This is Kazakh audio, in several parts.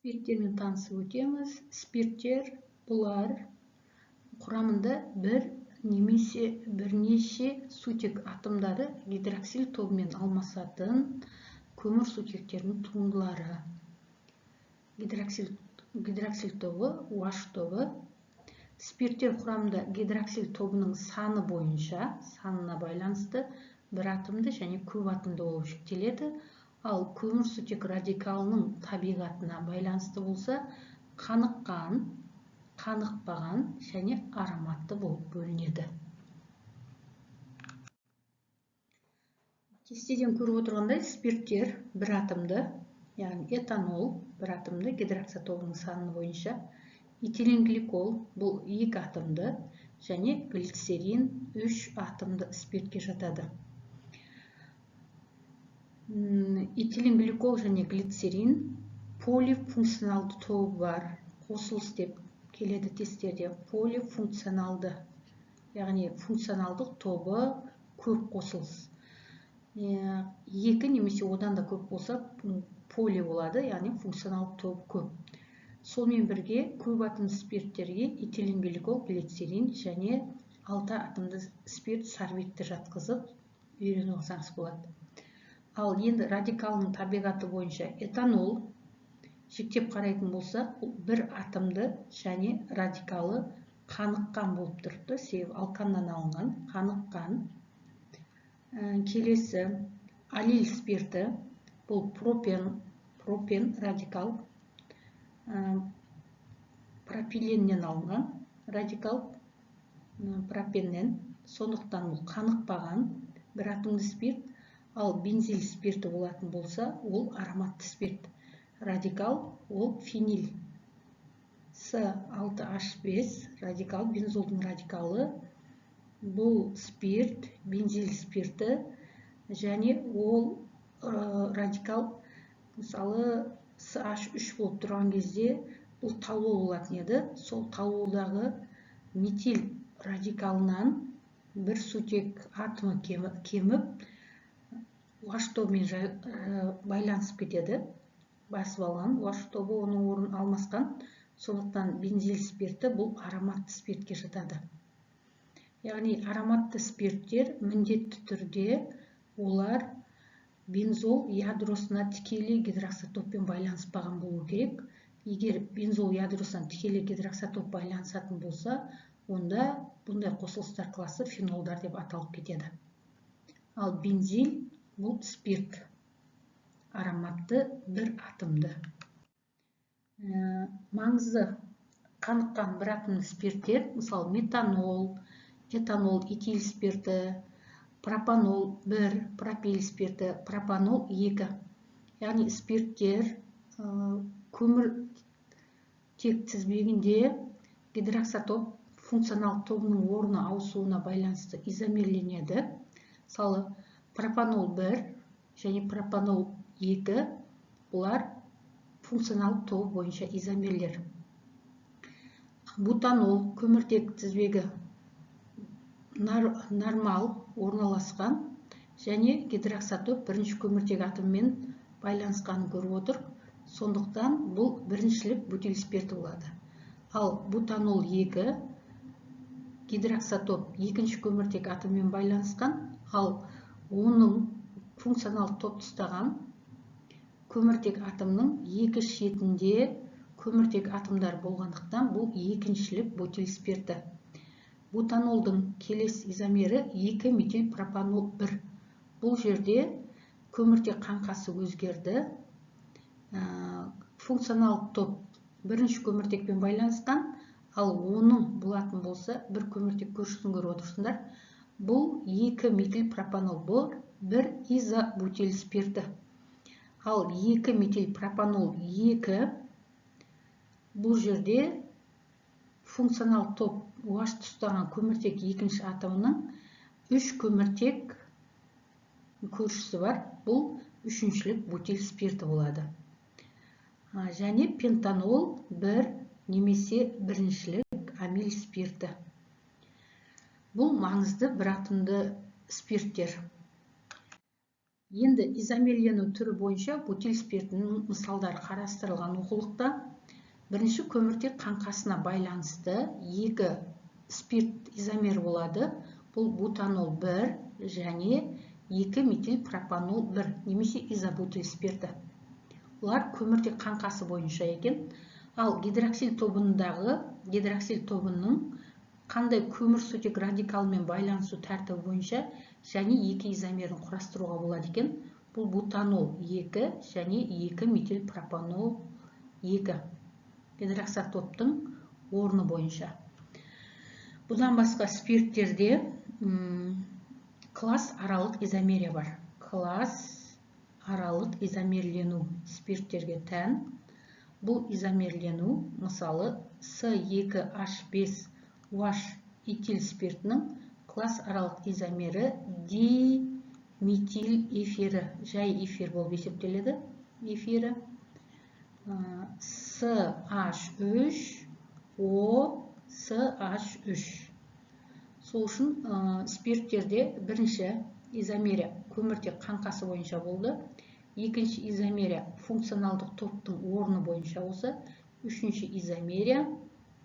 Спирттермен танысып өтеміз. Спирттер бұлар құрамында бір немесе бірнеше сутек атомдары гидроксил тобымен алмасатын көмірсутектердің туындылары. Гидроксил тобы, OH тобы. Спирттер құрамында гидроксил тобының саны бойынша, санына байланысты бір атомды және көп атомды болып жіктеледі. Ал көмірсутек радикалының табиғатына байланысты болса, қаныққан, қанықпаған және ароматты болып бөлінеді. Кестеден көріп отырғандай, спирттер бір атомды, яғни этанол бір атомды гидроксил тобының саны бойынша, этиленгликол бұл 2 атомды және глицерин 3 атомды спиртке жатады. Этиленгликол және глицерин полифункционалды тобы бар. Қосылыс деп келеді тесттерде. Полифункционалды, яғни функционалдық тобы көп қосылыс. 2 немесе одан да көп болса поли болады, яғни функционалдық тобы көп. Сонымен бірге көп атомды спирттерге этиленгликол, глицерин және 6 атомды спирт сорбитті жатқызып үйреніп алсаңыз болады. Ал енді радикалының табиғаты бойынша этанол жіктеп қарайтын болса, бір атомды және радикалы қаныққан болып тұрды, себебі алканнан алынған, қаныққан. Келесі алил спирті, бұл пропен радикал, пропиленнен алынған радикал, пропеннен, сондықтан бұл қанықпаған бір атомды спирт. Ал бензил спирті болатын болса, ол ароматты спирт. Радикал, ол фенил. С6H5 радикал, бензолдың радикалы. Бұл спирт, бензил спирті, және ол радикал, мысалы, CH3 болып тұрған кезде, бұл талуол болатын еді. Сол талуолдағы метил радикалынан бір сутек атомы кеміп, OH тобымен байланысып кетеді. Басып алған OH тобы оның орнын алмасқан. Сондықтан бензил спирті бұл ароматты спиртке жатады. Яғни ароматты спирттер міндетті түрде олар бензол ядросына тікелей гидроксил топпен байланыспаған болу керек. Егер бензол ядросына тікелей гидроксил топ байланысатын болса, онда бұндай қосылыстар класы фенолдар деп аталып кетеді. Ал бензил бұл спирт, ароматты бір атомды. Маңызды қаныққан бір атомды спирттер, мысалы метанол, этанол, этил спирті, пропанол 1, пропил спирті, пропанол 2. Яғни спирттер көмір тек тізбегінде гидроксил топ функционал тобының орны ауысуына байланысты изомерленеді. Мысалы, пропанол 1 және пропанол 2 бұлар функционал тобы бойынша изомерлер. Бутанол көміртек тізбегі нормал орналасқан және гидроксил топ бірінші көміртек атоммен байланысқанын көріп отыр. Сондықтан бұл біріншілік бутил спирті болады. Ал бутанол 2 гидроксил топ екінші көміртек атоммен байланысқан, ал оның функционал топ ұстаған көміртек атомның екі шетінде көміртек атомдар болғандықтан бұл екіншілік бутил спирті. Бутанолдың келесі изомері 2 метил пропанол 1. Бұл жерде көміртек қаңқасы өзгерді. Функционал топ бірінші көміртекпен байланысқан, ал оның болатын болса бір көміртек көршісін көріп отырсыңдар. Бұл 2 метил пропанол, бұл бір изобутил спирті. Ал 2 метил пропанол 2 бұл жерде функционал топ OH тұстаған көміртек екінші атомының 3 көміртек көршісі бар. Бұл үшіншілік бутил спирті болады. Және пентанол 1 немесе біріншілік амил спирті. Бұл маңызды бір атомды спирттер. Енді изомерлену түрі бойынша бутиль спиртінің мысалдары қарастырылған оқулықта бірінші көміртек қаңқасына байланысты екі спирт изомер болады. Бұл бутанол 1 және 2 метил пропанол 1 немесе изобутиль спирті. Олар көміртек қаңқасы бойынша екен. Ал гидроксиль тобының қандай көмірсутек радикалымен байланысу тәртібі бойынша және екі изомерін құрастыруға болады екен. Бұл бутанол 2 және 2 метил пропанол 2 гидроксатоптың орны бойынша. Бұдан басқа спирттерде класс аралық изомерия бар. Класс аралық изомерлену спирттерге тән. Бұл изомерлену, мысалы, С2H5OH этил спиртінің класс аралық изомері диметил эфирі, жай эфир болып есептеледі. Эфирі CH3OCH3. Сол үшін спирттерде бірінші изомерия көміртек қаңқасы бойынша болды. Екінші изомерия функционалдық топтың орны бойынша осы. Үшінші изомерия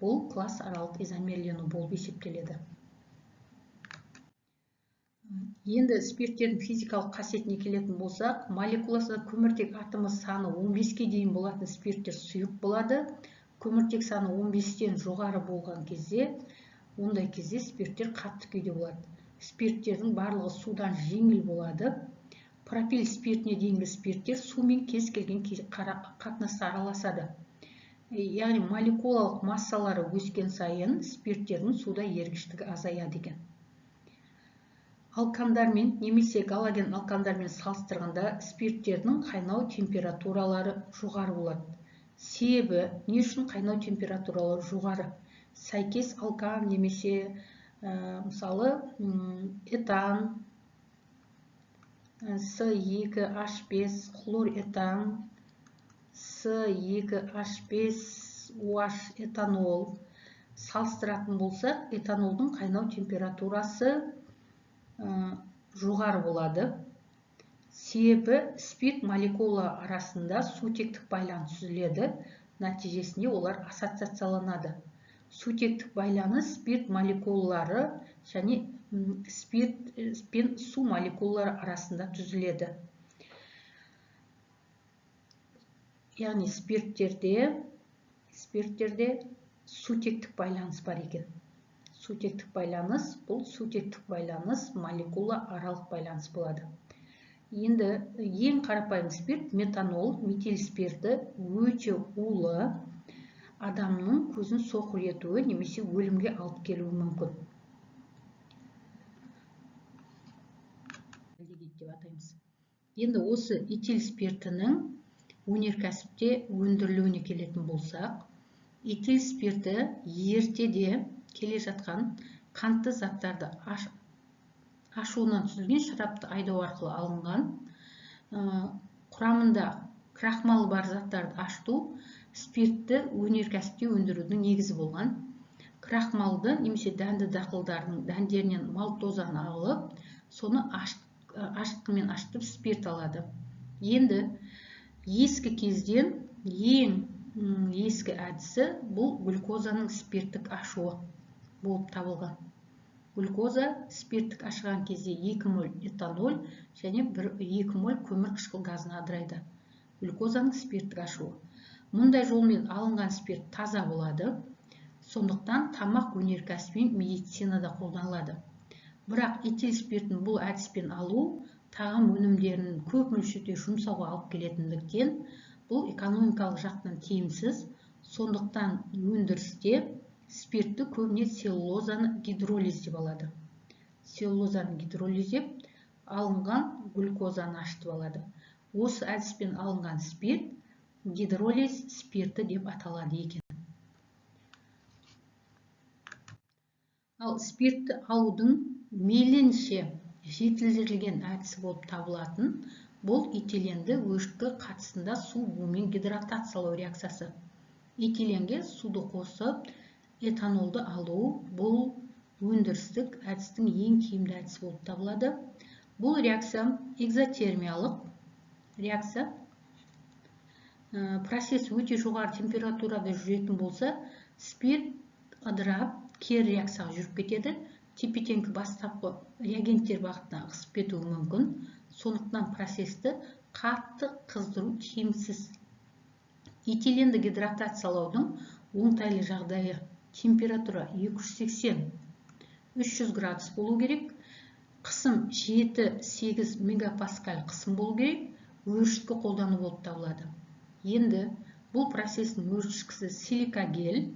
бұл класс аралық изомерлену болып есептеледі. Енді спирттердің физикалық қасиетіне келетін болсақ, молекуласында көміртек атомы саны 15-ке дейін болатын спирттер сұйық болады. Көміртек саны 15-тен жоғары болған кезде, ондай кезде спирттер қатты күйде болады. Спирттердің барлығы судан жеңіл болады. Пропил спиртіне дейінгі спирттер сумен кез келген қатынаста араласады. Яғни молекулалық массалары өскен сайын спирттердің суда ергіштігі азаяды екен. Алкандармен немесе галоген алкандармен салыстырғанда спирттердің қайнау температуралары жоғары болады. Себебі не үшін қайнау температуралары жоғары? Сәйкес алкан немесе мысалы этан, С2H5 хлоретан, С2H5OH этанол салыстыратын болсақ, этанолдың қайнау температурасы жоғары болады. Себебі спирт молекула арасында сутектік байланыс түзіледі. Нәтижесінде олар ассоциацияланады. Сутектік байланыс спирт молекулалары және спирт пен су молекулалары арасында түзіледі. Яғни спирттерде сутектік байланыс бар екен. Сутектік байланыс, бұл сутектік байланыс молекула аралық байланыс болады. Енді ең қарапайым спирт метанол, метил спирті өте улы, адамның көзін соқыр етуі немесе өлімге алып келуі мүмкін. Енді осы этил спиртінің өнеркәсіпте өндірілуіне келетін болсақ, этил спирті ертеде келе жатқан қантты заттарды ашуынан түзілген шарапты айдау арқылы алынған, құрамында крахмалы бар заттарды ашыту спиртті өнеркәсіпте өндірудің негізі болған. Крахмалды немесе дәнді дақылдардың дәндерінен малтозаны алып, соны ашытқымен ашытып спирт алады. Енді ескі кезден ең ескі әдісі бұл глюкозаның спирттік ашуы болып табылған. Глюкоза спирттік ашыған кезде 2 моль этанол және 2 моль көмір қышқыл газын адырайды. Глюкозаның спирттік ашуы. Мұндай жолмен алынған спирт таза болады, сондықтан тамақ өнеркәсібі мен медицинада қолданылады. Бірақ этил спиртін бұл әдіспен алу тағам өнімдерін көп мөлшерде жұмсауға алып келетіндіктен, бұл экономикалық жақтан тиімсіз, сондықтан өндірісте спиртті көбіне целлулозаны гидролиз деп алады. Целлулозаны гидролиздеп алынған глюкозаны ашытып алады. Осы әдіспен алынған спирт гидролиз спирті деп аталады екен. Ал спиртті алудың мейлінше жетілдірілген әдісі болып табылатын бұл этиленді өшкі қатысында су буымен гидратациялау реакциясы. Этиленге суды қосып, этанолды алу бұл өндірістік әдістің ең тиімді әдісі болып табылады. Бұл реакция экзотермиялық реакция. Процесс өте жоғары температурада жүретін болса, спирт ыдырап, кері реакцияға жүріп кетеді. Тепе-теңдік бастапқы реагенттер бағытына ығысып кетуі мүмкін. Сондықтан процесті қатты қыздыру тиімсіз. Этиленді гидратациялаудың оңтайлы жағдайы: температура 280-300 градус болу керек, қысым 7-8 мегапаскаль қысым болу керек, өршіткі қолдану болып табылады. Енді бұл процестің өршіткісі силикагель,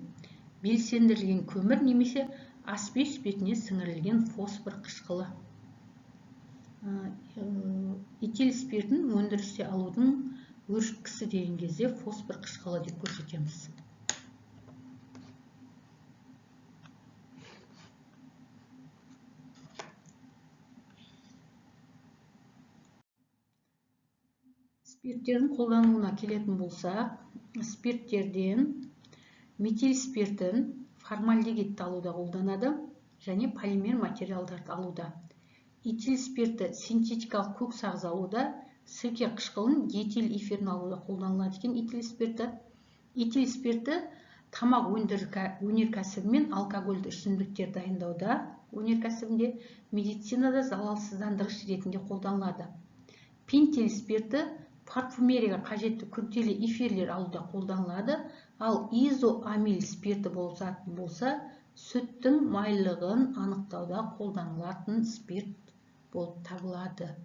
белсендірілген көмір немесе асбест бетіне сіңірілген фосфор қышқылы. Этил спиртін өндірісте алудың өршіткісі деген кезде фосфор қышқылы деп көрсетеміз. Спирттердің қолдануына келетін болсақ, спирттерден метил спиртін формальдегидті алуда қолданады және полимер материалдарды алуда. Этил спирті синтетикалық көксағыз алуда, сірке қышқылын этил эфирін алуда қолданылады екен этил спирті. Этил спирті тамақ өнеркәсібі мен алкогольді ішімдіктер дайындауда өнеркәсібінде, медицинада залалсыздандырғыш ретінде қолданылады. Пентил спирті парфумерияға қажетті күрделі эфирлер алуда қолданылады, ал изоамил спирті болса, сүттің майлығын анықтауда қолданылатын спирт болып табылады.